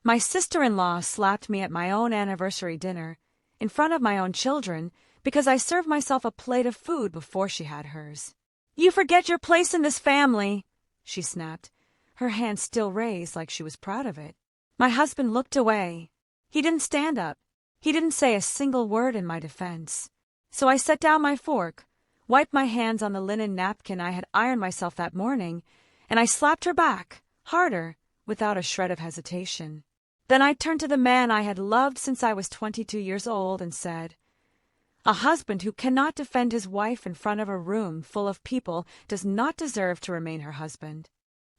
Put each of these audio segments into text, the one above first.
My sister-in-law slapped me at my own anniversary dinner, in front of my own children, because I served myself a plate of food before she had hers. "You forget your place in this family," she snapped, her hand still raised like she was proud of it. My husband looked away. He didn't stand up. He didn't say a single word in my defense. So I set down my fork, wiped my hands on the linen napkin I had ironed myself that morning, and I slapped her back, harder, without a shred of hesitation. Then I turned to the man I had loved since I was 22 years old and said, "A husband who cannot defend his wife in front of a room full of people does not deserve to remain her husband."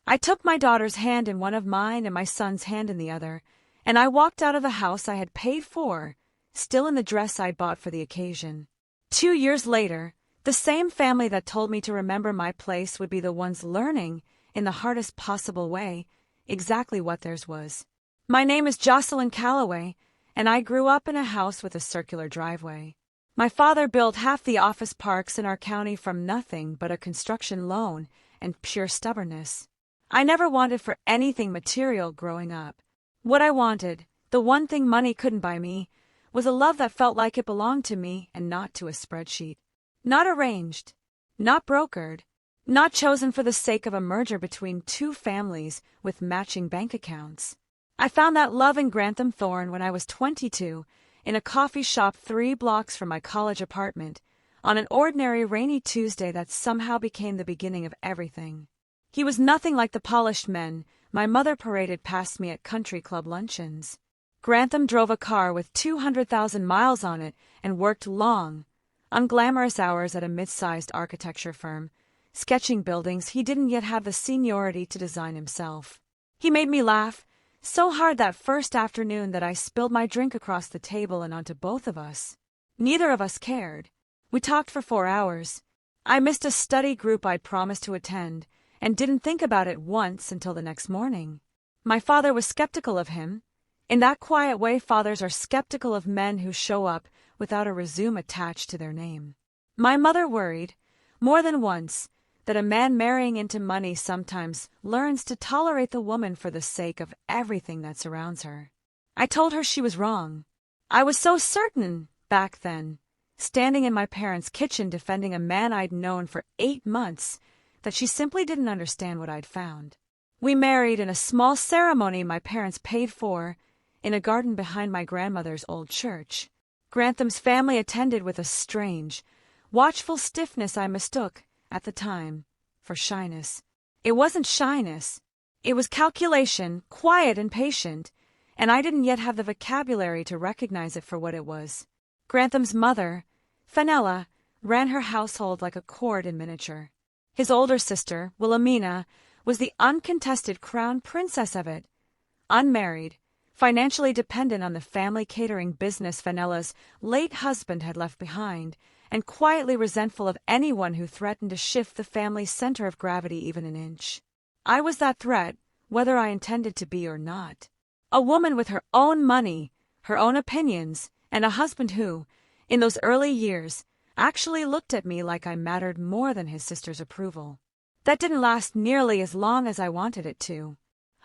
I took my daughter's hand in one of mine and my son's hand in the other, and I walked out of the house I had paid for, still in the dress I'd bought for the occasion. 2 years later, the same family that told me to remember my place would be the ones learning, in the hardest possible way, exactly what theirs was. My name is Jocelyn Calloway, and I grew up in a house with a circular driveway. My father built half the office parks in our county from nothing but a construction loan and pure stubbornness. I never wanted for anything material growing up. What I wanted, the one thing money couldn't buy me, was a love that felt like it belonged to me and not to a spreadsheet. Not arranged, not brokered, not chosen for the sake of a merger between two families with matching bank accounts. I found that love in Grantham Thorne when I was 22, in a coffee shop 3 blocks from my college apartment, on an ordinary rainy Tuesday that somehow became the beginning of everything. He was nothing like the polished men my mother paraded past me at country club luncheons. Grantham drove a car with 200,000 miles on it and worked long, unglamorous hours at a mid-sized architecture firm, sketching buildings he didn't yet have the seniority to design himself. He made me laugh so hard that first afternoon that I spilled my drink across the table and onto both of us. Neither of us cared. We talked for 4 hours. I missed a study group I'd promised to attend, and didn't think about it once until the next morning. My father was skeptical of him. In that quiet way fathers are skeptical of men who show up without a resume attached to their name. My mother worried, more than once, that a man marrying into money sometimes learns to tolerate the woman for the sake of everything that surrounds her. I told her she was wrong. I was so certain, back then, standing in my parents' kitchen defending a man I'd known for 8 months, that she simply didn't understand what I'd found. We married in a small ceremony my parents paid for, in a garden behind my grandmother's old church. Grantham's family attended with a strange, watchful stiffness I mistook, at the time, for shyness. It wasn't shyness. It was calculation, quiet and patient, and I didn't yet have the vocabulary to recognize it for what it was. Grantham's mother, Fenella, ran her household like a court in miniature. His older sister, Wilhelmina, was the uncontested crown princess of it. Unmarried, financially dependent on the family catering business Fenella's late husband had left behind, and quietly resentful of anyone who threatened to shift the family's center of gravity even an inch. I was that threat, whether I intended to be or not. A woman with her own money, her own opinions, and a husband who, in those early years, actually looked at me like I mattered more than his sister's approval. That didn't last nearly as long as I wanted it to.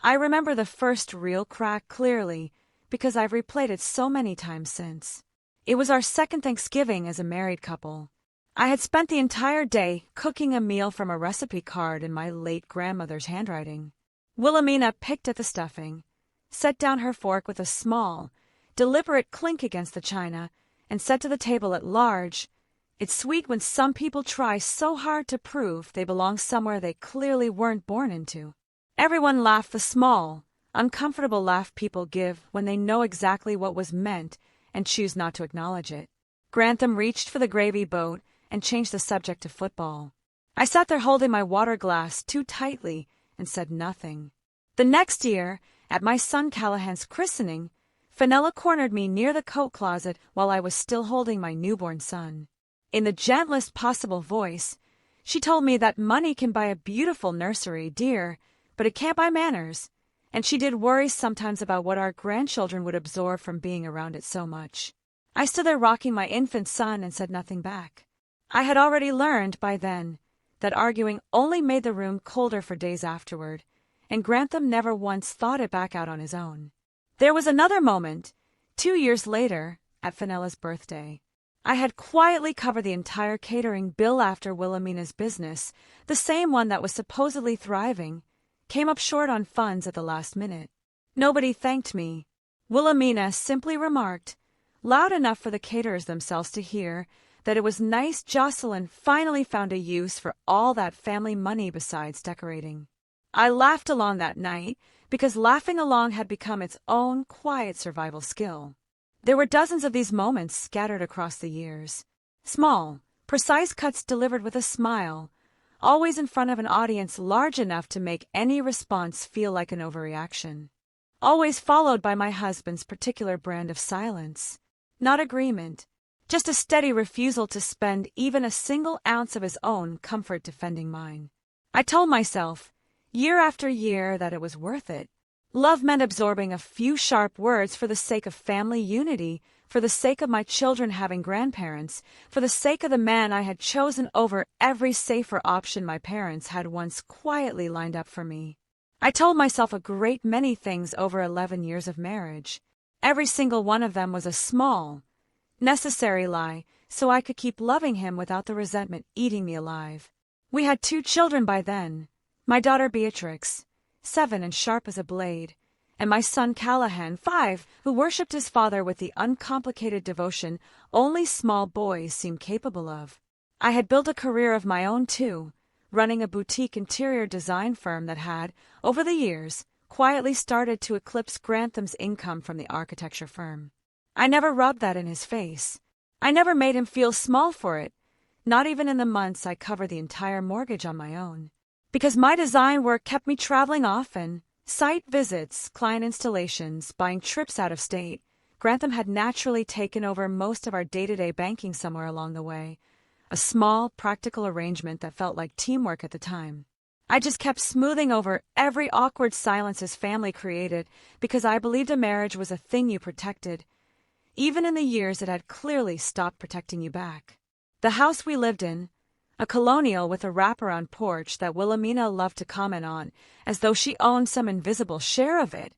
I remember the first real crack clearly, because I've replayed it so many times since. It was our second Thanksgiving as a married couple. I had spent the entire day cooking a meal from a recipe card in my late grandmother's handwriting. Wilhelmina picked at the stuffing, set down her fork with a small, deliberate clink against the china, and said to the table at large, "It's sweet when some people try so hard to prove they belong somewhere they clearly weren't born into." Everyone laughed the small, uncomfortable laugh people give when they know exactly what was meant and choose not to acknowledge it. Grantham reached for the gravy boat and changed the subject to football. I sat there holding my water glass too tightly and said nothing. The next year, at my son Callahan's christening, Fenella cornered me near the coat closet while I was still holding my newborn son. In the gentlest possible voice, she told me that money can buy a beautiful nursery, dear, but it can't buy manners, and she did worry sometimes about what our grandchildren would absorb from being around it so much. I stood there rocking my infant son and said nothing back. I had already learned, by then, that arguing only made the room colder for days afterward, and Grantham never once thought it back out on his own. There was another moment, 2 years later, at Fenella's birthday. I had quietly covered the entire catering bill after Wilhelmina's business, the same one that was supposedly thriving, came up short on funds at the last minute. Nobody thanked me. Wilhelmina simply remarked, loud enough for the caterers themselves to hear, that it was nice Jocelyn finally found a use for all that family money besides decorating. I laughed along that night because laughing along had become its own quiet survival skill. There were dozens of these moments scattered across the years. Small, precise cuts delivered with a smile, always in front of an audience large enough to make any response feel like an overreaction. Always followed by my husband's particular brand of silence. Not agreement, just a steady refusal to spend even a single ounce of his own comfort defending mine. I told myself, year after year, that it was worth it. Love meant absorbing a few sharp words for the sake of family unity, for the sake of my children having grandparents, for the sake of the man I had chosen over every safer option my parents had once quietly lined up for me. I told myself a great many things over 11 years of marriage. Every single one of them was a small, necessary lie, so I could keep loving him without the resentment eating me alive. We had 2 children by then, my daughter Beatrix, 7 and sharp as a blade, and my son Callahan, 5, who worshipped his father with the uncomplicated devotion only small boys seem capable of. I had built a career of my own too, running a boutique interior design firm that had, over the years, quietly started to eclipse Grantham's income from the architecture firm. I never rubbed that in his face. I never made him feel small for it, not even in the months I covered the entire mortgage on my own. Because my design work kept me traveling often, site visits, client installations, buying trips out of state, Grantham had naturally taken over most of our day-to-day banking somewhere along the way, a small, practical arrangement that felt like teamwork at the time. I just kept smoothing over every awkward silence his family created because I believed a marriage was a thing you protected, even in the years it had clearly stopped protecting you back. The house we lived in, a colonial with a wraparound porch that Wilhelmina loved to comment on as though she owned some invisible share of it,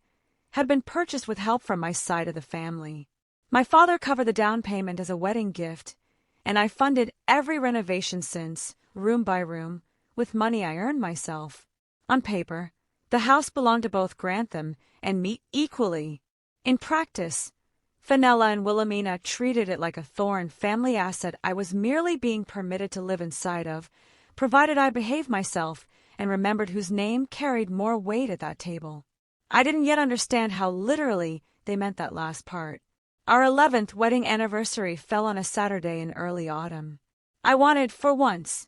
had been purchased with help from my side of the family. My father covered the down payment as a wedding gift, and I funded every renovation since, room by room, with money I earned myself. On paper, the house belonged to both Grantham and me equally. In practice, Fenella and Wilhelmina treated it like a thorn family asset I was merely being permitted to live inside of, provided I behaved myself and remembered whose name carried more weight at that table. I didn't yet understand how literally they meant that last part. Our 11th wedding anniversary fell on a Saturday in early autumn. I wanted, for once,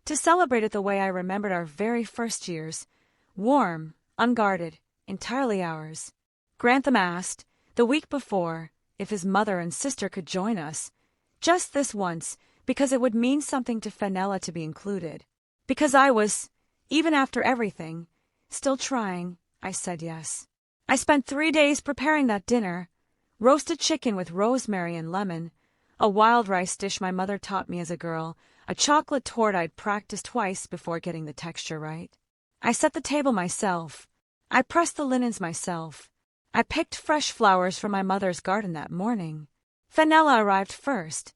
to celebrate it the way I remembered our very first years, warm, unguarded, entirely ours. Grantham asked, the week before, if his mother and sister could join us, just this once, because it would mean something to Fenella to be included. Because I was, even after everything, still trying, I said yes. I spent 3 days preparing that dinner, roasted chicken with rosemary and lemon, a wild rice dish my mother taught me as a girl, a chocolate torte I'd practiced twice before getting the texture right. I set the table myself. I pressed the linens myself. I picked fresh flowers from my mother's garden that morning. Fenella arrived first,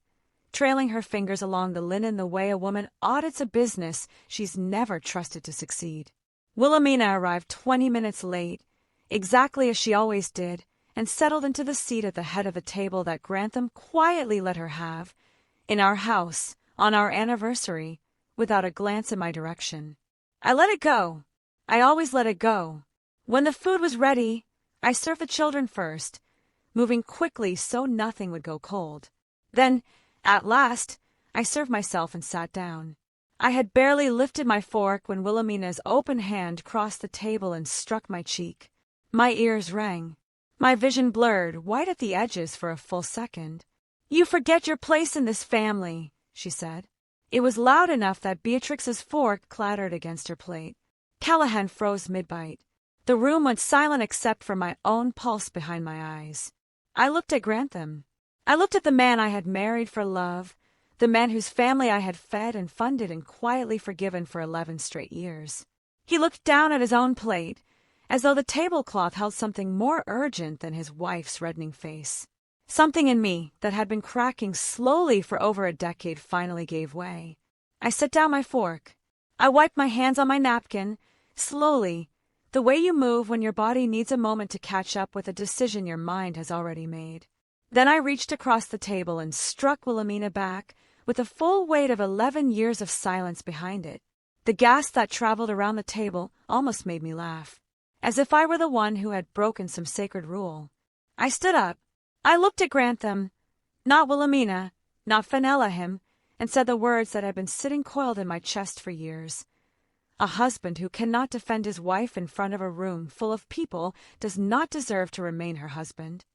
trailing her fingers along the linen the way a woman audits a business she's never trusted to succeed. Wilhelmina arrived 20 minutes late, exactly as she always did, and settled into the seat at the head of the table that Grantham quietly let her have, in our house, on our anniversary, without a glance in my direction. I let it go. I always let it go. When the food was ready, I served the children first, moving quickly so nothing would go cold. Then, at last, I served myself and sat down. I had barely lifted my fork when Wilhelmina's open hand crossed the table and struck my cheek. My ears rang. My vision blurred, white at the edges for a full second. "You forget your place in this family," she said. It was loud enough that Beatrix's fork clattered against her plate. Callahan froze mid-bite. The room went silent except for my own pulse behind my eyes. I looked at Grantham. I looked at the man I had married for love, the man whose family I had fed and funded and quietly forgiven for 11 straight years. He looked down at his own plate, as though the tablecloth held something more urgent than his wife's reddening face. Something in me that had been cracking slowly for over a decade finally gave way. I set down my fork. I wiped my hands on my napkin, slowly, the way you move when your body needs a moment to catch up with a decision your mind has already made. Then I reached across the table and struck Wilhelmina back with the full weight of 11 years of silence behind it. The gasp that traveled around the table almost made me laugh, as if I were the one who had broken some sacred rule. I stood up. I looked at Grantham, not Wilhelmina, not Fenella him, and said the words that had been sitting coiled in my chest for years. A husband who cannot defend his wife in front of a room full of people does not deserve to remain her husband.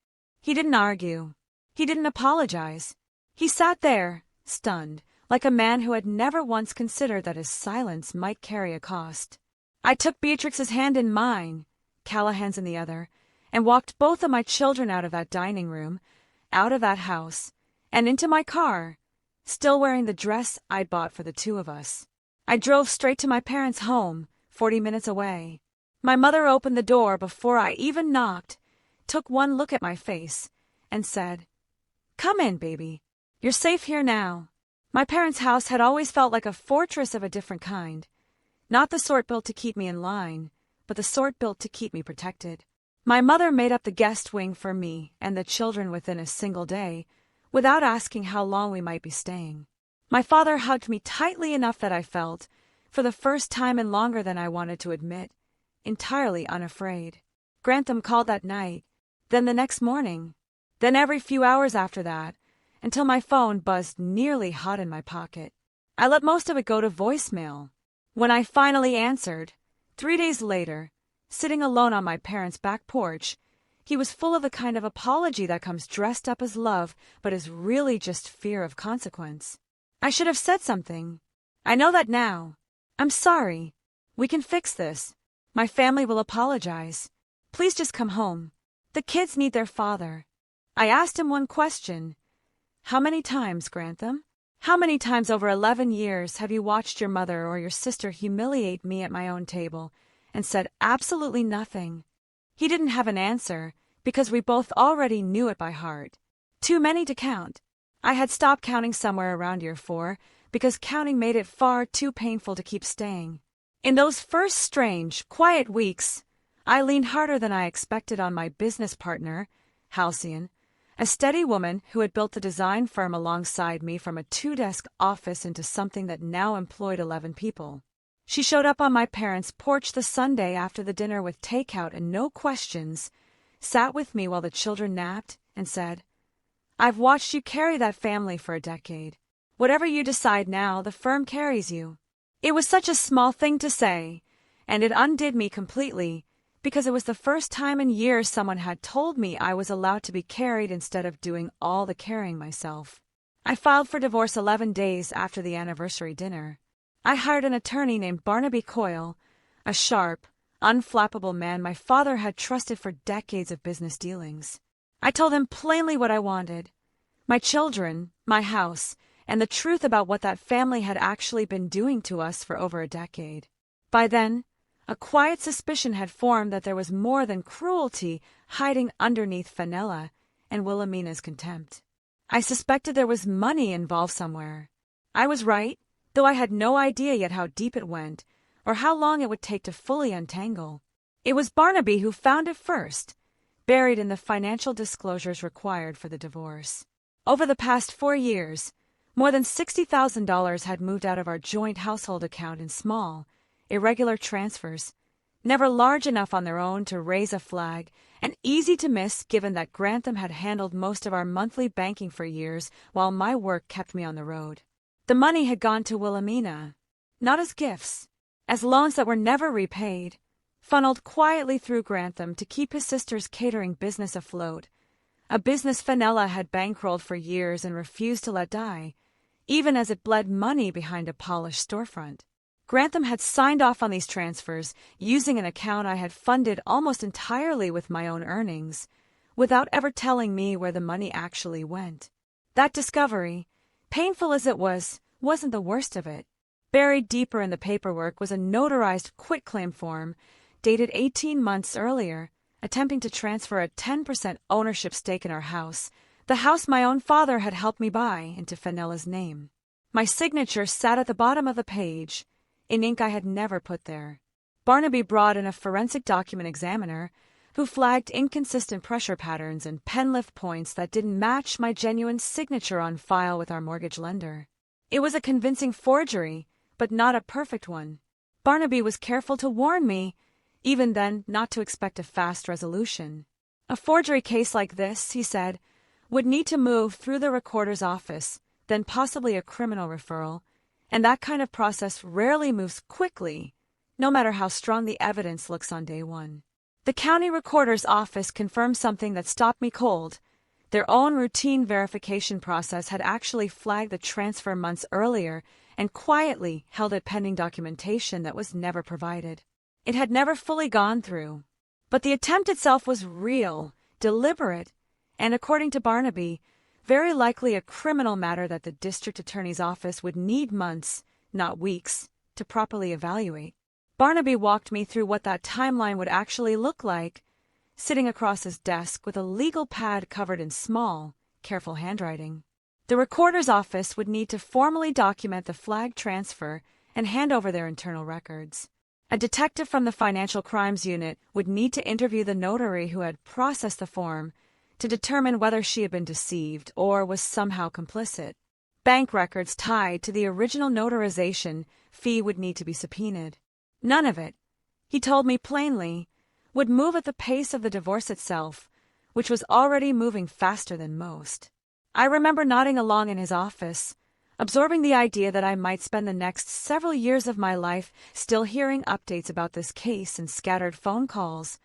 He didn't argue. He didn't apologize. He sat there, stunned, like a man who had never once considered that his silence might carry a cost. I took Beatrix's hand in mine, Callahan's in the other, and walked both of my children out of that dining room, out of that house, and into my car, still wearing the dress I'd bought for the two of us. I drove straight to my parents' home, 40 minutes away. My mother opened the door before I even knocked, took one look at my face, and said, "Come in, baby. You're safe here now." My parents' house had always felt like a fortress of a different kind, not the sort built to keep me in line, but the sort built to keep me protected. My mother made up the guest wing for me and the children within a single day, without asking how long we might be staying. My father hugged me tightly enough that I felt, for the first time and longer than I wanted to admit, entirely unafraid. Grantham called that night, then the next morning, then every few hours after that, until my phone buzzed nearly hot in my pocket. I let most of it go to voicemail. When I finally answered, 3 days later, sitting alone on my parents' back porch, he was full of the kind of apology that comes dressed up as love but is really just fear of consequence. I should have said something. I know that now. I'm sorry. We can fix this. My family will apologize. Please just come home. The kids need their father. I asked him one question. How many times, Grantham? How many times over 11 years have you watched your mother or your sister humiliate me at my own table and said absolutely nothing? He didn't have an answer because we both already knew it by heart. Too many to count. I had stopped counting somewhere around year 4 because counting made it far too painful to keep staying. In those first strange, quiet weeks, I leaned harder than I expected on my business partner, Halcyon, a steady woman who had built the design firm alongside me from a 2-desk office into something that now employed 11 people. She showed up on my parents' porch the Sunday after the dinner with takeout and no questions, sat with me while the children napped, and said, "I've watched you carry that family for a decade. Whatever you decide now, the firm carries you." It was such a small thing to say, and it undid me completely, because it was the first time in years someone had told me I was allowed to be carried instead of doing all the carrying myself. I filed for divorce 11 days after the anniversary dinner. I hired an attorney named Barnaby Coyle, a sharp, unflappable man my father had trusted for decades of business dealings. I told him plainly what I wanted: my children, my house, and the truth about what that family had actually been doing to us for over a decade. By then, a quiet suspicion had formed that there was more than cruelty hiding underneath Fenella and Wilhelmina's contempt. I suspected there was money involved somewhere. I was right, though I had no idea yet how deep it went, or how long it would take to fully untangle. It was Barnaby who found it first, buried in the financial disclosures required for the divorce. Over the past 4 years, more than $60,000 had moved out of our joint household account in small, irregular transfers, never large enough on their own to raise a flag, and easy to miss given that Grantham had handled most of our monthly banking for years while my work kept me on the road. The money had gone to Wilhelmina, not as gifts, as loans that were never repaid, funneled quietly through Grantham to keep his sister's catering business afloat, a business Fenella had bankrolled for years and refused to let die, even as it bled money behind a polished storefront. Grantham had signed off on these transfers using an account I had funded almost entirely with my own earnings, without ever telling me where the money actually went. That discovery, painful as it was, wasn't the worst of it. Buried deeper in the paperwork was a notarized quitclaim form dated 18 months earlier, attempting to transfer a 10% ownership stake in our house, the house my own father had helped me buy, into Fenella's name. My signature sat at the bottom of the page, in ink I had never put there. Barnaby brought in a forensic document examiner who flagged inconsistent pressure patterns and pen lift points that didn't match my genuine signature on file with our mortgage lender. It was a convincing forgery, but not a perfect one. Barnaby was careful to warn me, even then, not to expect a fast resolution. A forgery case like this, he said, would need to move through the recorder's office, then possibly a criminal referral, and that kind of process rarely moves quickly, no matter how strong the evidence looks on day one. The county recorder's office confirmed something that stopped me cold. Their own routine verification process had actually flagged the transfer months earlier and quietly held it pending documentation that was never provided. It had never fully gone through. But the attempt itself was real, deliberate, and according to Barnaby, very likely a criminal matter that the district attorney's office would need months, not weeks, to properly evaluate. Barnaby walked me through what that timeline would actually look like, sitting across his desk with a legal pad covered in small, careful handwriting. The recorder's office would need to formally document the flag transfer and hand over their internal records. A detective from the Financial Crimes Unit would need to interview the notary who had processed the form to determine whether she had been deceived or was somehow complicit. Bank records tied to the original notarization fee would need to be subpoenaed. None of it, he told me plainly, would move at the pace of the divorce itself, which was already moving faster than most. I remember nodding along in his office, absorbing the idea that I might spend the next several years of my life still hearing updates about this case and scattered phone calls,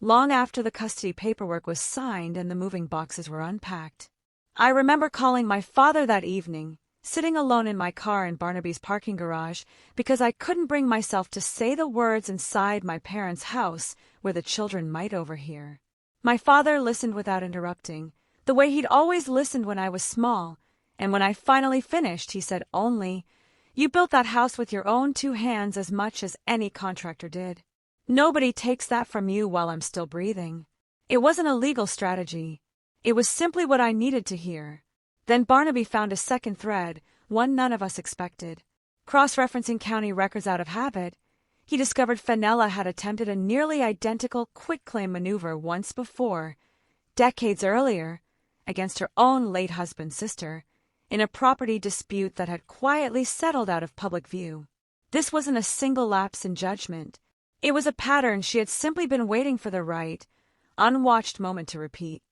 long after the custody paperwork was signed and the moving boxes were unpacked. I remember calling my father that evening, sitting alone in my car in Barnaby's parking garage, because I couldn't bring myself to say the words inside my parents' house where the children might overhear. My father listened without interrupting, the way he'd always listened when I was small, and when I finally finished, he said only, "You built that house with your own 2 hands as much as any contractor did. Nobody takes that from you while I'm still breathing." It wasn't a legal strategy. It was simply what I needed to hear. Then Barnaby found a second thread, one none of us expected. Cross-referencing county records out of habit, he discovered Fenella had attempted a nearly identical quitclaim maneuver once before, decades earlier, against her own late husband's sister, in a property dispute that had quietly settled out of public view. This wasn't a single lapse in judgment. It was a pattern she had simply been waiting for the right, unwatched moment to repeat.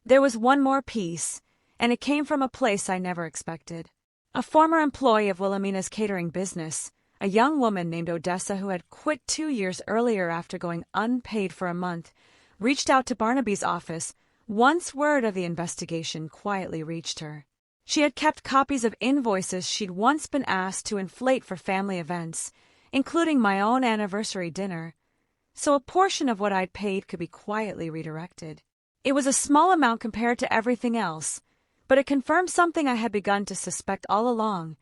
There was one more piece, and it came from a place I never expected. A former employee of Wilhelmina's catering business, a young woman named Odessa who had quit 2 years earlier after going unpaid for a month, reached out to Barnaby's office once word of the investigation quietly reached her. She had kept copies of invoices she'd once been asked to inflate for family events, including my own anniversary dinner, so a portion of what I'd paid could be quietly redirected. It was a small amount compared to everything else, but it confirmed something I had begun to suspect all along.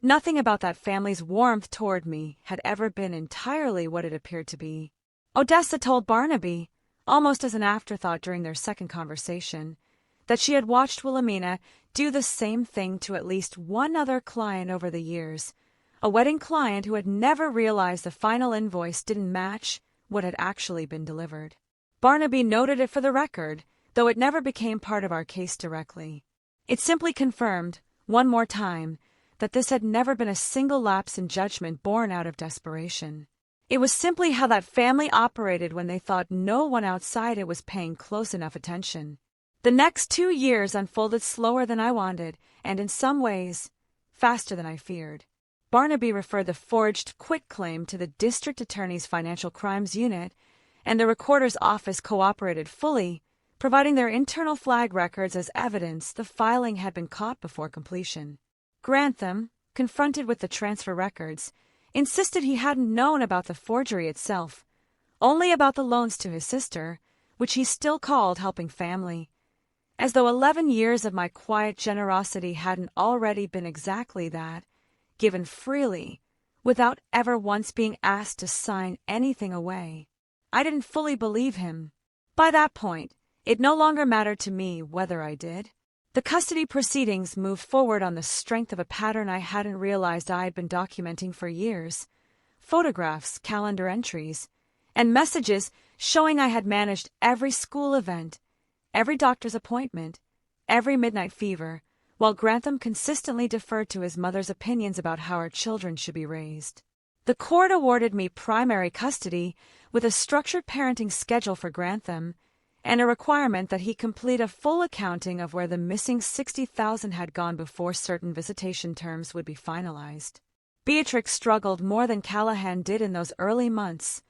Nothing about that family's warmth toward me had ever been entirely what it appeared to be. Odessa told Barnaby, almost as an afterthought during their second conversation, that she had watched Wilhelmina do the same thing to at least one other client over the years, a wedding client who had never realized the final invoice didn't match what had actually been delivered. Barnaby noted it for the record, though it never became part of our case directly. It simply confirmed, one more time, that this had never been a single lapse in judgment born out of desperation. It was simply how that family operated when they thought no one outside it was paying close enough attention. The next 2 years unfolded slower than I wanted, and in some ways, faster than I feared. Barnaby referred the forged quitclaim to the district attorney's Financial Crimes Unit, and the recorder's office cooperated fully, providing their internal flag records as evidence the filing had been caught before completion. Grantham, confronted with the transfer records, insisted he hadn't known about the forgery itself, only about the loans to his sister, which he still called helping family, as though 11 years of my quiet generosity hadn't already been exactly that, given freely, without ever once being asked to sign anything away. I didn't fully believe him. By that point, it no longer mattered to me whether I did. The custody proceedings moved forward on the strength of a pattern I hadn't realized I had been documenting for years. Photographs, calendar entries, and messages showing I had managed every school event, every doctor's appointment, every midnight fever, while Grantham consistently deferred to his mother's opinions about how our children should be raised. The court awarded me primary custody with a structured parenting schedule for Grantham and a requirement that he complete a full accounting of where the missing $60,000 had gone before certain visitation terms would be finalized. Beatrix struggled more than Callahan did in those early months,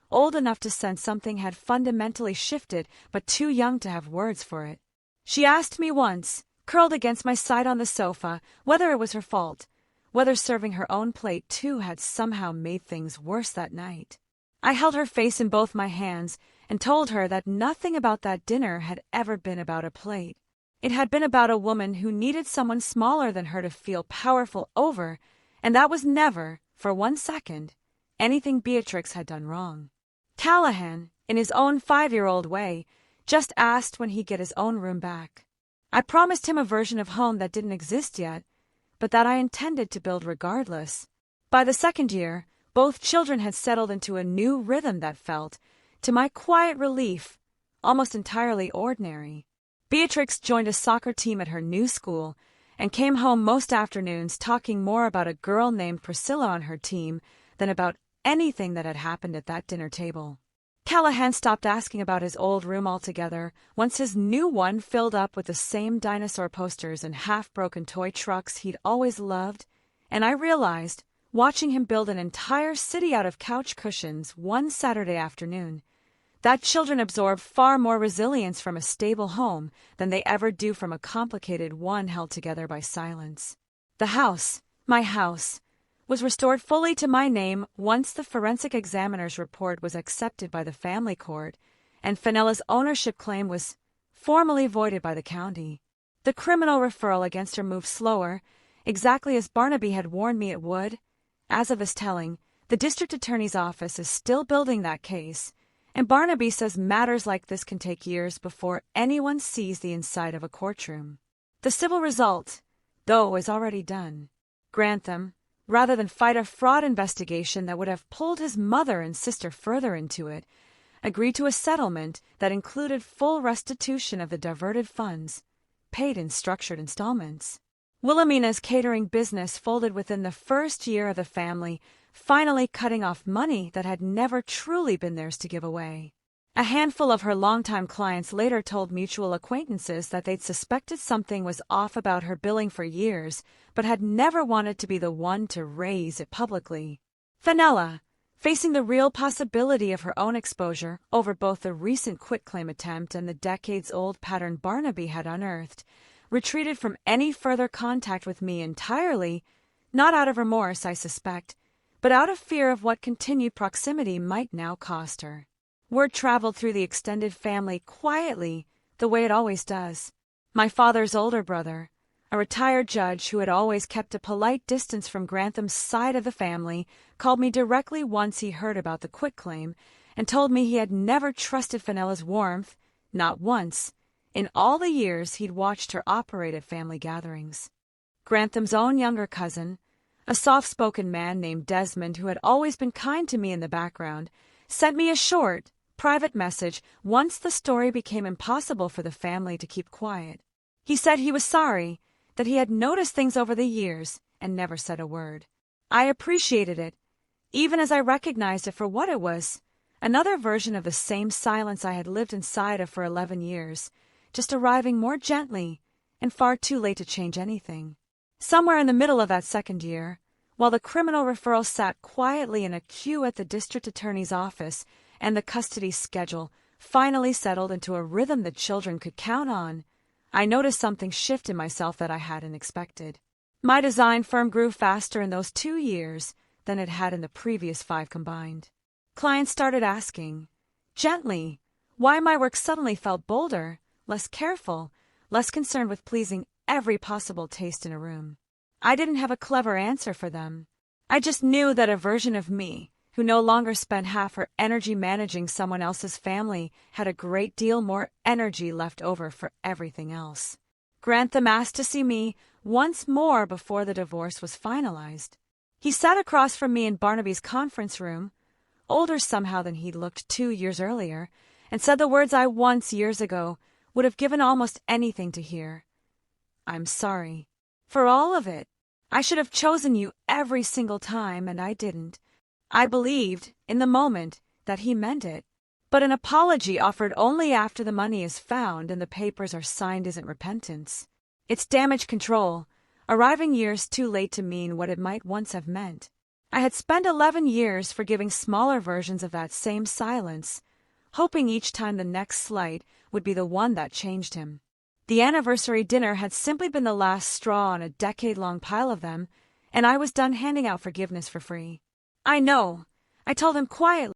old enough to sense something had fundamentally shifted but too young to have words for it. She asked me once, curled against my side on the sofa, whether it was her fault, whether serving her own plate too had somehow made things worse that night. I held her face in both my hands and told her that nothing about that dinner had ever been about a plate. It had been about a woman who needed someone smaller than her to feel powerful over, and that was never, for 1 second, anything Beatrix had done wrong. Callahan, in his own 5-year-old way, just asked when he'd get his own room back. I promised him a version of home that didn't exist yet, but that I intended to build regardless. By the 2nd year, both children had settled into a new rhythm that felt, to my quiet relief, almost entirely ordinary. Beatrix joined a soccer team at her new school and came home most afternoons talking more about a girl named Priscilla on her team than about anything that had happened at that dinner table. Callahan stopped asking about his old room altogether once his new one filled up with the same dinosaur posters and half-broken toy trucks he'd always loved, and I realized, watching him build an entire city out of couch cushions one Saturday afternoon, that children absorb far more resilience from a stable home than they ever do from a complicated one held together by silence. The house, my house, was restored fully to my name once the forensic examiner's report was accepted by the family court, and Fenella's ownership claim was formally voided by the county. The criminal referral against her moved slower, exactly as Barnaby had warned me it would. As of this telling, the district attorney's office is still building that case, and Barnaby says matters like this can take years before anyone sees the inside of a courtroom. The civil result, though, is already done. Grantham, rather than fight a fraud investigation that would have pulled his mother and sister further into it, agreed to a settlement that included full restitution of the diverted funds, paid in structured installments. Wilhelmina's catering business folded within the first year of the family, finally cutting off money that had never truly been theirs to give away. A handful of her longtime clients later told mutual acquaintances that they'd suspected something was off about her billing for years, but had never wanted to be the one to raise it publicly. Fenella, facing the real possibility of her own exposure over both the recent quitclaim attempt and the decades-old pattern Barnaby had unearthed, retreated from any further contact with me entirely, not out of remorse, I suspect, but out of fear of what continued proximity might now cost her. Word traveled through the extended family quietly, the way it always does. My father's older brother, a retired judge who had always kept a polite distance from Grantham's side of the family, called me directly once he heard about the quitclaim and told me he had never trusted Fenella's warmth, not once, in all the years he'd watched her operate at family gatherings. Grantham's own younger cousin, a soft-spoken man named Desmond who had always been kind to me in the background, sent me a short, private message once the story became impossible for the family to keep quiet. He said he was sorry, that he had noticed things over the years and never said a word. I appreciated it, even as I recognized it for what it was, another version of the same silence I had lived inside of for 11 years, just arriving more gently and far too late to change anything. Somewhere in the middle of that 2nd year, while the criminal referral sat quietly in a queue at the district attorney's office and the custody schedule finally settled into a rhythm the children could count on, I noticed something shift in myself that I hadn't expected. My design firm grew faster in those 2 years than it had in the previous 5 combined. Clients started asking, gently, why my work suddenly felt bolder, less careful, less concerned with pleasing every possible taste in a room. I didn't have a clever answer for them. I just knew that a version of me who no longer spent half her energy managing someone else's family, had a great deal more energy left over for everything else. Grantham asked to see me once more before the divorce was finalized. He sat across from me in Barnaby's conference room, older somehow than he'd looked 2 years earlier, and said the words I once, years ago, would have given almost anything to hear. "I'm sorry. For all of it. I should have chosen you every single time, and I didn't." I believed, in the moment, that he meant it. But an apology offered only after the money is found and the papers are signed isn't repentance. It's damage control, arriving years too late to mean what it might once have meant. I had spent 11 years forgiving smaller versions of that same silence, hoping each time the next slight would be the one that changed him. The anniversary dinner had simply been the last straw on a decade-long pile of them, and I was done handing out forgiveness for free. "I know," I told him quietly.